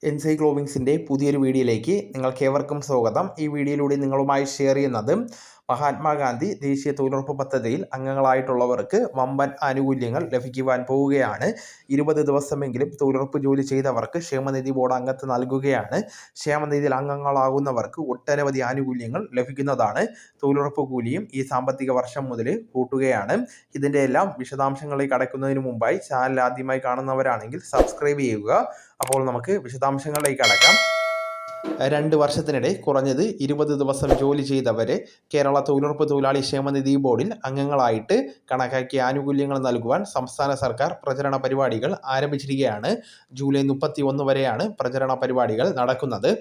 എൻസൈക്ലോവിങ്സിൻ്റെ പുതിയൊരു വീഡിയോയിലേക്ക് നിങ്ങൾക്കേവർക്കും സ്വാഗതം. ഈ വീഡിയോയിലൂടെ നിങ്ങളുമായി ഷെയർ ചെയ്യുന്നത് മഹാത്മാഗാന്ധി ദേശീയ തൊഴിലുറപ്പ് പദ്ധതിയിൽ അംഗങ്ങളായിട്ടുള്ളവർക്ക് വമ്പൻ ആനുകൂല്യങ്ങൾ ലഭിക്കുവാൻ പോവുകയാണ്. 20 ദിവസമെങ്കിലും തൊഴിലുറപ്പ് ജോലി ചെയ്തവർക്ക് ക്ഷേമനിധി ബോർഡ് അംഗത്വം നൽകുകയാണ്. ക്ഷേമനിധിയിൽ അംഗങ്ങളാകുന്നവർക്ക് ഒട്ടനവധി ആനുകൂല്യങ്ങൾ ലഭിക്കുന്നതാണ്. തൊഴിലുറപ്പ് കൂലിയും ഈ സാമ്പത്തിക വർഷം മുതൽ കൂട്ടുകയാണ്. ഇതിൻ്റെ എല്ലാം വിശദാംശങ്ങളിലേക്ക് കടക്കുന്നതിന് മുമ്പായി ചാനൽ ആദ്യമായി കാണുന്നവരാണെങ്കിൽ സബ്സ്ക്രൈബ് ചെയ്യുക. അപ്പോൾ നമുക്ക് വിശദാംശങ്ങളിലേക്ക് കടക്കാം. 2 വർഷത്തിനിടെ കുറഞ്ഞത് 20 ദിവസം ജോലി ചെയ്തവരെ കേരള തൊഴിലുറപ്പ് തൊഴിലാളി ക്ഷേമനിധി ബോർഡിൽ അംഗങ്ങളായിട്ട് കണക്കാക്കിയ ആനുകൂല്യങ്ങൾ നൽകുവാൻ സംസ്ഥാന സർക്കാർ പ്രചരണ പരിപാടികൾ ആരംഭിച്ചിരിക്കുകയാണ്. ജൂലൈ 31 വരെയാണ് പ്രചരണ പരിപാടികൾ നടക്കുന്നത്.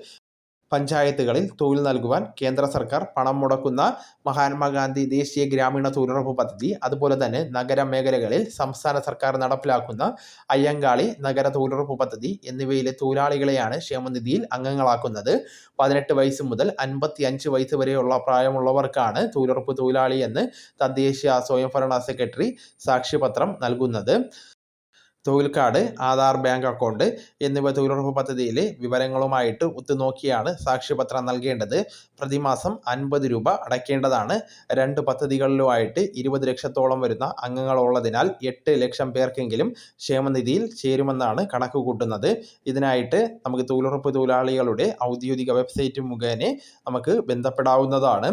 പഞ്ചായത്തുകളിൽ തൊഴിൽ നൽകുവാൻ കേന്ദ്ര സർക്കാർ പണം മുടക്കുന്ന മഹാത്മാഗാന്ധി ദേശീയ ഗ്രാമീണ തൊഴിലുറപ്പ് പദ്ധതി, അതുപോലെ തന്നെ നഗരമേഖലകളിൽ സംസ്ഥാന സർക്കാർ നടപ്പിലാക്കുന്ന അയ്യങ്കാളി നഗര തൊഴിലുറപ്പ് പദ്ധതി എന്നിവയിലെ തൊഴിലാളികളെയാണ് ക്ഷേമനിധിയിൽ അംഗങ്ങളാക്കുന്നത്. 18 വയസ്സ് മുതൽ 55 വയസ്സ് വരെയുള്ള പ്രായമുള്ളവർക്കാണ് തൊഴിലുറപ്പ് തൊഴിലാളി എന്ന് തദ്ദേശീയ സ്വയംഭരണ സെക്രട്ടറി സാക്ഷ്യപത്രം നൽകുന്നത്. തൊഴിൽ കാർഡ്, ആധാർ, ബാങ്ക് അക്കൗണ്ട് എന്നിവ തൊഴിലുറപ്പ് പദ്ധതിയിലെ വിവരങ്ങളുമായിട്ട് ഒത്തുനോക്കിയാണ് സാക്ഷ്യപത്രം നൽകേണ്ടത്. പ്രതിമാസം 50 രൂപ അടയ്ക്കേണ്ടതാണ്. 2 പദ്ധതികളിലുമായിട്ട് 20 ലക്ഷത്തോളം വരുന്ന അംഗങ്ങളുള്ളതിനാൽ 8 ലക്ഷം പേർക്കെങ്കിലും ക്ഷേമനിധിയിൽ ചേരുമെന്നാണ് കണക്ക് കൂട്ടുന്നത്. ഇതിനായിട്ട് നമുക്ക് തൊഴിലുറപ്പ് തൊഴിലാളികളുടെ ഔദ്യോഗിക വെബ്സൈറ്റ് മുഖേന നമുക്ക് ബന്ധപ്പെടാവുന്നതാണ്.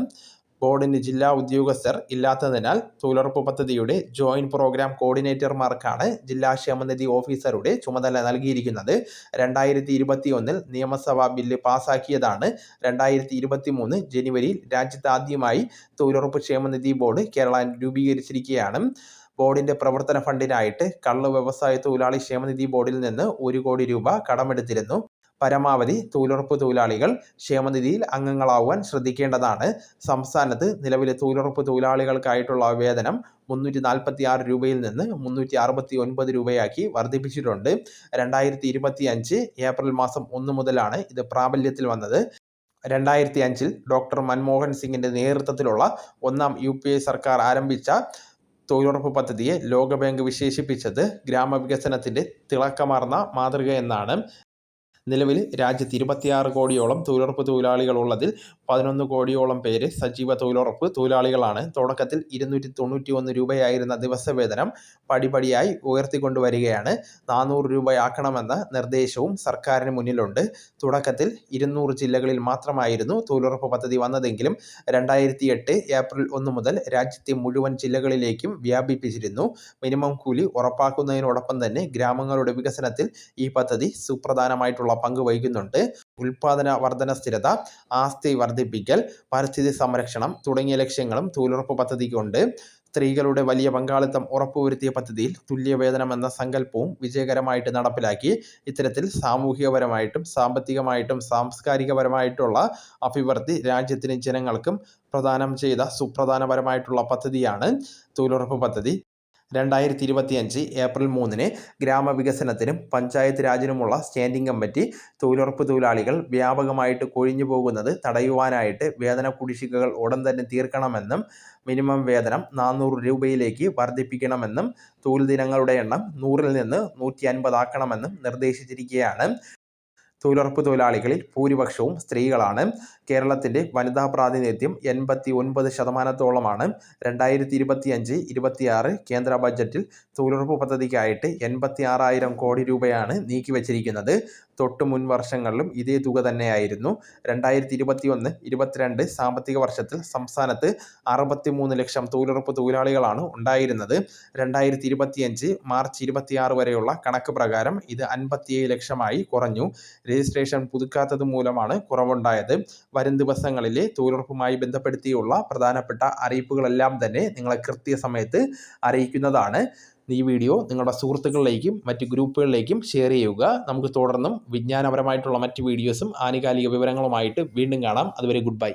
ബോർഡിന് ജില്ലാ ഉദ്യോഗസ്ഥർ ഇല്ലാത്തതിനാൽ തൊഴിലുറപ്പ് പദ്ധതിയുടെ ജോയിന്റ് പ്രോഗ്രാം കോർഡിനേറ്റർമാർക്കാണ് ജില്ലാ ക്ഷേമനിധി ഓഫീസറുടെ ചുമതല നൽകിയിരിക്കുന്നത്. 2021 നിയമസഭാ ബില്ല് പാസാക്കിയതാണ്. 2023 ജനുവരിയിൽ രാജ്യത്ത് ആദ്യമായി തൊഴിലുറപ്പ് ക്ഷേമനിധി ബോർഡ് കേരള രൂപീകരിച്ചിരിക്കുകയാണ്. ബോർഡിന്റെ പ്രവർത്തന ഫണ്ടിനായിട്ട് കള്ള് വ്യവസായ തൊഴിലാളി ക്ഷേമനിധി ബോർഡിൽ നിന്ന് 1 കോടി രൂപ കടമെടുത്തിരുന്നു. പരമാവധി തൊഴിലുറപ്പ് തൊഴിലാളികൾ ക്ഷേമനിധിയിൽ അംഗങ്ങളാവാൻ ശ്രദ്ധിക്കേണ്ടതാണ്. സംസ്ഥാനത്ത് നിലവിലെ തൊഴിലുറപ്പ് തൊഴിലാളികൾക്കായിട്ടുള്ള വേതനം 346 രൂപയിൽ നിന്ന് 369 രൂപയാക്കി വർദ്ധിപ്പിച്ചിട്ടുണ്ട്. 2025 ഏപ്രിൽ മാസം 1 മുതലാണ് ഇത് പ്രാബല്യത്തിൽ വന്നത്. 2005 ഡോക്ടർ മൻമോഹൻ സിംഗിന്റെ നേതൃത്വത്തിലുള്ള 1ാം UPA സർക്കാർ ആരംഭിച്ച തൊഴിലുറപ്പ് പദ്ധതിയെ ലോകബാങ്ക് വിശേഷിപ്പിച്ചത് ഗ്രാമവികസനത്തിന്റെ തിളക്കമാർന്ന മാതൃക എന്നാണ്. നിലവിൽ രാജ്യത്ത് 26 കോടിയോളം തൊഴിലുറപ്പ് തൊഴിലാളികൾ ഉള്ളതിൽ 11 കോടിയോളം പേര് സജീവ തൊഴിലുറപ്പ് തൊഴിലാളികളാണ്. തുടക്കത്തിൽ 291 രൂപയായിരുന്ന ദിവസവേതനം പടിപടിയായി ഉയർത്തിക്കൊണ്ടുവരികയാണ്. 400 രൂപയാക്കണമെന്ന നിർദ്ദേശവും സർക്കാരിന് മുന്നിലുണ്ട്. തുടക്കത്തിൽ 200 ജില്ലകളിൽ മാത്രമായിരുന്നു തൊഴിലുറപ്പ് പദ്ധതി വന്നതെങ്കിലും 2008 ഏപ്രിൽ 1 മുതൽ രാജ്യത്തെ മുഴുവൻ ജില്ലകളിലേക്കും വ്യാപിപ്പിച്ചിരുന്നു. മിനിമം കൂലി ഉറപ്പാക്കുന്നതിനോടൊപ്പം തന്നെ ഗ്രാമങ്ങളുടെ വികസനത്തിൽ ഈ പദ്ധതി സുപ്രധാനമായിട്ടുള്ള പങ്ക് വഹിക്കുന്നുണ്ട്. ഉൽപാദന വർധന, സ്ഥിരത, ആസ്തി വർദ്ധിപ്പിക്കൽ, പരിസ്ഥിതി സംരക്ഷണം തുടങ്ങിയ ലക്ഷ്യങ്ങളും തൊഴിലുറപ്പ് പദ്ധതിക്കുണ്ട്. സ്ത്രീകളുടെ വലിയ പങ്കാളിത്തം ഉറപ്പുവരുത്തിയ പദ്ധതിയിൽ തുല്യവേതനം എന്ന സങ്കല്പവും വിജയകരമായിട്ട് നടപ്പിലാക്കി. ഇത്തരത്തിൽ സാമൂഹികപരമായിട്ടും സാമ്പത്തികമായിട്ടും സാംസ്കാരികപരമായിട്ടുള്ള അഭിവൃദ്ധി രാജ്യത്തിനും ജനങ്ങൾക്കും പ്രദാനം ചെയ്ത സുപ്രധാനപരമായിട്ടുള്ള പദ്ധതിയാണ് തൊഴിലുറപ്പ് പദ്ധതി. 2025 ഏപ്രിൽ 3 ഗ്രാമവികസനത്തിനും പഞ്ചായത്ത് രാജിനുമുള്ള സ്റ്റാൻഡിംഗ് കമ്മിറ്റി തൊഴിലുറപ്പ് തൊഴിലാളികൾ വ്യാപകമായിട്ട് കൊഴിഞ്ഞു പോകുന്നത് തടയുവാനായിട്ട് വേതന കുടിശ്ശികകൾ ഉടൻ തന്നെ തീർക്കണമെന്നും മിനിമം വേതനം 400 രൂപയിലേക്ക് വർദ്ധിപ്പിക്കണമെന്നും തൊഴിൽ ദിനങ്ങളുടെ എണ്ണം 100-ൽ നിന്ന് 150 ആക്കണമെന്നും നിർദ്ദേശിച്ചിരിക്കുകയാണ്. തൊഴിലുറപ്പ് തൊഴിലാളികളിൽ ഭൂരിപക്ഷവും സ്ത്രീകളാണ്. കേരളത്തിൻ്റെ വനിതാ പ്രാതിനിധ്യം 89%. 2025-26 കേന്ദ്ര ബജറ്റിൽ തൊഴിലുറപ്പ് പദ്ധതിക്കായിട്ട് 86,000 കോടി രൂപയാണ് നീക്കിവച്ചിരിക്കുന്നത്. തൊട്ട് മുൻ വർഷങ്ങളിലും ഇതേ തുക തന്നെയായിരുന്നു. 2021-22 സാമ്പത്തിക വർഷത്തിൽ സംസ്ഥാനത്ത് 63 ലക്ഷം തൊഴിലുറപ്പ് തൊഴിലാളികളാണ് ഉണ്ടായിരുന്നത്. 2025 മാർച്ച് 26 വരെയുള്ള കണക്ക് പ്രകാരം ഇത് 57 ലക്ഷമായി കുറഞ്ഞു. രജിസ്ട്രേഷൻ പുതുക്കാത്തത് മൂലമാണ് കുറവുണ്ടായത്. വരും ദിവസങ്ങളിലെ തൊഴിലുറപ്പുമായി ബന്ധപ്പെടുത്തിയുള്ള പ്രധാനപ്പെട്ട അറിയിപ്പുകളെല്ലാം തന്നെ നിങ്ങളെ കൃത്യസമയത്ത് അറിയിക്കുന്നതാണ്. ഈ വീഡിയോ നിങ്ങളുടെ സുഹൃത്തുക്കളിലേക്കും മറ്റ് ഗ്രൂപ്പുകളിലേക്കും ഷെയർ ചെയ്യുക. നമുക്ക് തുടർന്നും വിജ്ഞാനപരമായിട്ടുള്ള മറ്റ് വീഡിയോസും ആനുകാലിക വിവരങ്ങളുമായിട്ട് വീണ്ടും കാണാം. അതുവരെ ഗുഡ് ബൈ.